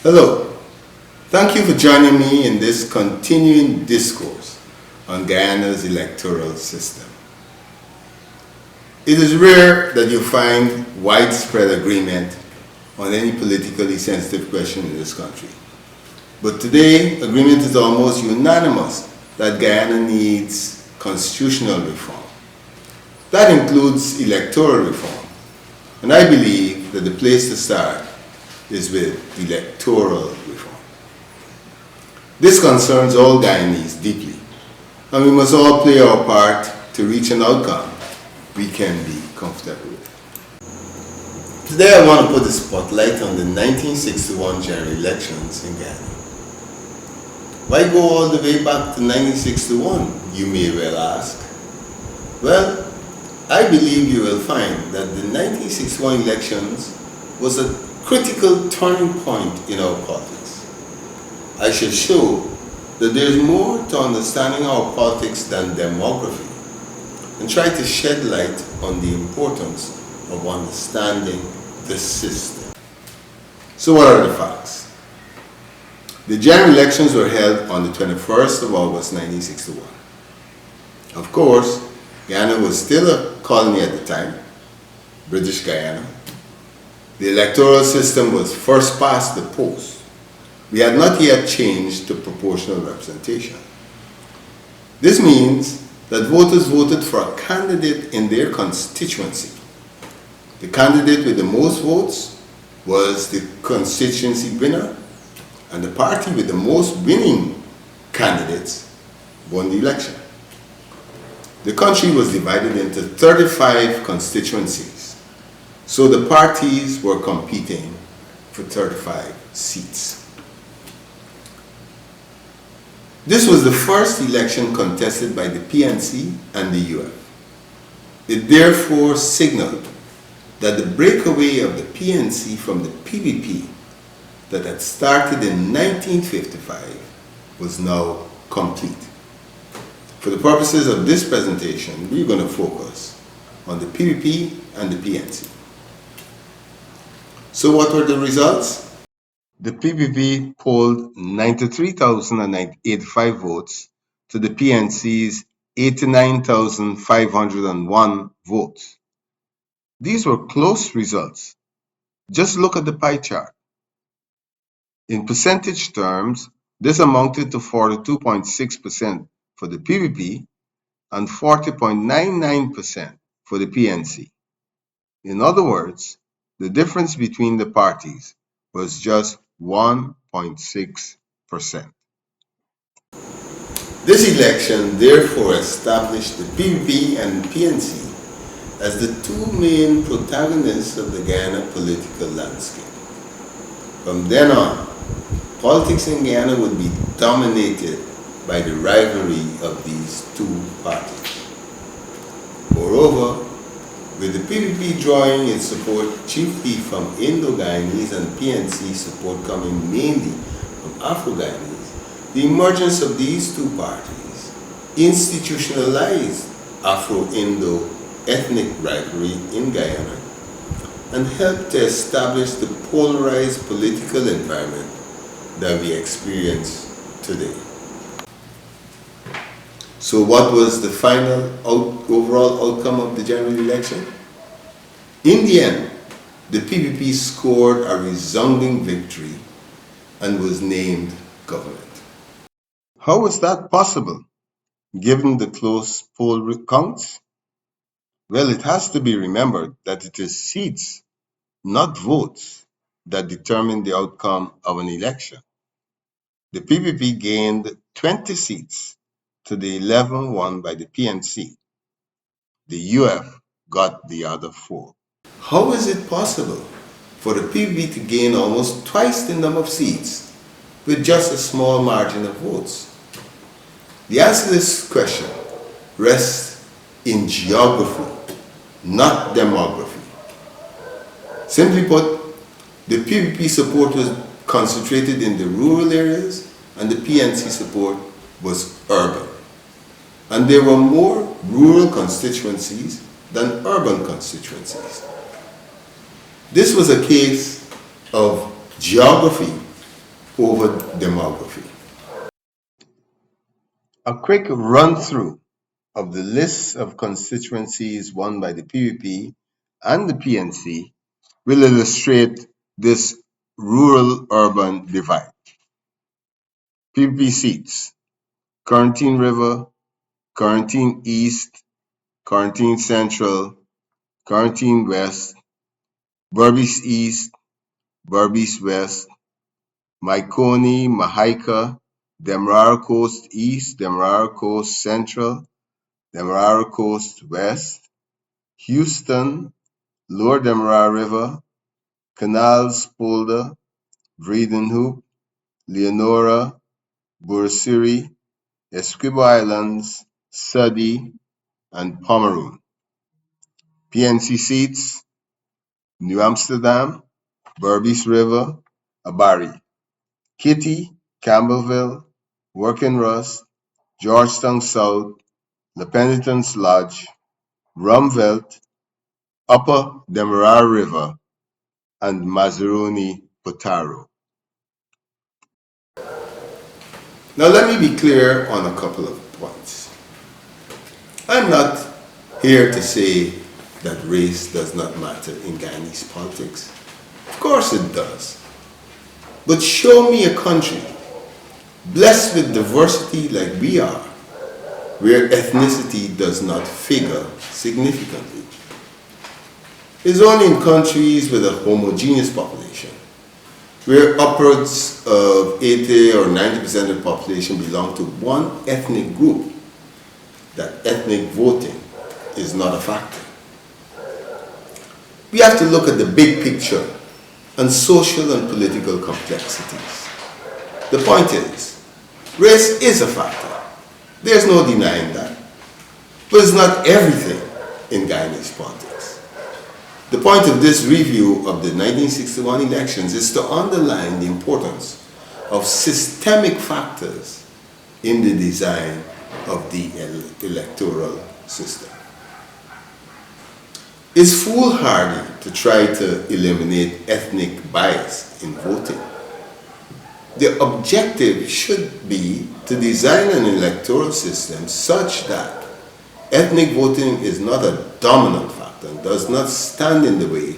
Hello, thank you for joining me in this continuing discourse on Guyana's electoral system. It is rare that you find widespread agreement on any politically sensitive question in this country. But today, agreement is almost unanimous that Guyana needs constitutional reform. That includes electoral reform. And I believe that the place to start is with electoral reform. This concerns all Guyanese deeply, and we must all play our part to reach an outcome we can be comfortable with. Today I want to put the spotlight on the 1961 general elections in Guyana. Why go all the way back to 1961, you may well ask? Well, I believe you will find that the 1961 elections was a critical turning point in our politics. I shall show that there is more to understanding our politics than demography, and try to shed light on the importance of understanding the system. So what are the facts? The general elections were held on the 21st of August 1961. Of course, Guyana was still a colony at the time, British Guyana. The electoral system was first past the post. We had not yet changed to proportional representation. This means that voters voted for a candidate in their constituency. The candidate with the most votes was the constituency winner, and the party with the most winning candidates won the election. The country was divided into 35 constituencies. So the parties were competing for 35 seats. This was the first election contested by the PNC and the UF. It therefore signaled that the breakaway of the PNC from the PVP that had started in 1955 was now complete. For the purposes of this presentation, we're going to focus on the PVP and the PNC. So what were the results? The PVP polled 93,085 votes to the PNC's 89,501 votes. These were close results. Just look at the pie chart. In percentage terms, this amounted to 42.6% for the PVP and 40.99% for the PNC. In other words, the difference between the parties was just 1.6%. This election therefore established the PVP and PNC as the two main protagonists of the Guyana political landscape. From then on, politics in Guyana would be dominated by the rivalry of these two parties. Moreover, with the PVP drawing its support chiefly from Indo-Guyanese and PNC support coming mainly from Afro-Guyanese, the emergence of these two parties institutionalized Afro-Indo ethnic rivalry in Guyana and helped to establish the polarized political environment that we experience today. So what was the final overall outcome of the general election? In the end, the PVP scored a resounding victory and was named government. How was that possible, given the close poll counts? Well, it has to be remembered that it is seats, not votes, that determine the outcome of an election. The PVP gained 20 seats to the 11 won by the PNC. The UF got the other 4. How is it possible for the PVP to gain almost twice the number of seats with just a small margin of votes? The answer to this question rests in geography, not demography. Simply put, the PVP support was concentrated in the rural areas and the PNC support was urban. And there were more rural constituencies than urban constituencies. This was a case of geography over demography. A quick run-through of the list of constituencies won by the PPP and the PNC will illustrate this rural-urban divide. PPP seats: Quarantine River, Quarantine East, Quarantine Central, Quarantine West, Berbice East, Berbice West, Maikoni, Mahaika, Demerara Coast East, Demerara Coast Central, Demerara Coast West, Houston, Lower Demerara River, Canals Polder, Vredenhoek, Leonora, Bursiri, Essequibo Islands, Suddy, and Pomeroon. PNC seats: New Amsterdam, Berbice River, Abari, Kitty, Campbellville, Working Rust, Georgetown South, La Penitence Lodge, Rumvelt, Upper Demerara River, and Mazaruni Potaro. Now let me be clear on a couple of points. I'm not here to say that race does not matter in Guyanese politics. Of course it does. But show me a country blessed with diversity like we are, where ethnicity does not figure significantly. It's only in countries with a homogeneous population, where upwards of 80 or 90% of the population belong to one ethnic group, that ethnic voting is not a factor. We have to look at the big picture and social and political complexities. The point is, race is a factor. There's no denying that. But it's not everything in Guyanese politics. The point of this review of the 1961 elections is to underline the importance of systemic factors in the design of the electoral system. It's foolhardy to try to eliminate ethnic bias in voting. The objective should be to design an electoral system such that ethnic voting is not a dominant factor and does not stand in the way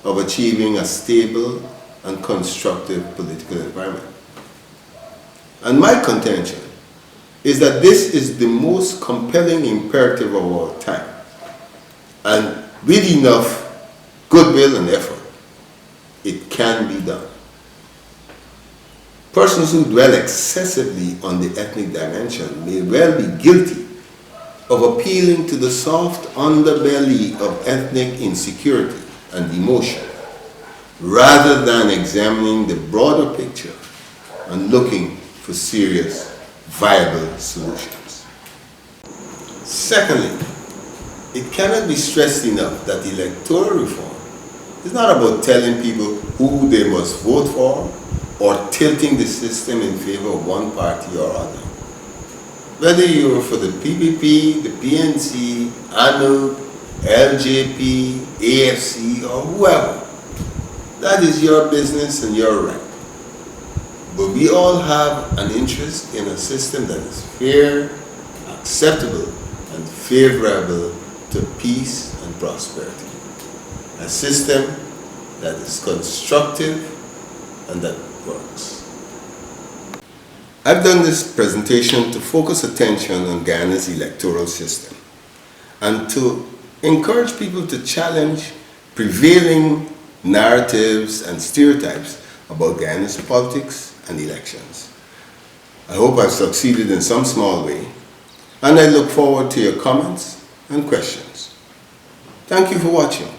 of achieving a stable and constructive political environment. And my contention is that this is the most compelling imperative of our time. And with enough goodwill and effort, it can be done. Persons who dwell excessively on the ethnic dimension may well be guilty of appealing to the soft underbelly of ethnic insecurity and emotion, rather than examining the broader picture and looking for serious, viable solutions. Secondly, it cannot be stressed enough that electoral reform is not about telling people who they must vote for or tilting the system in favor of one party or other. Whether you're for the PPP, the PNC, ANU, LJP, AFC, or whoever, that is your business and your right. But we all have an interest in a system that is fair, acceptable, and favorable to peace and prosperity. A system that is constructive and that works. I've done this presentation to focus attention on Guyana's electoral system and to encourage people to challenge prevailing narratives and stereotypes about Guyana's politics and elections. I hope I've succeeded in some small way, and I look forward to your comments and questions. Thank you for watching.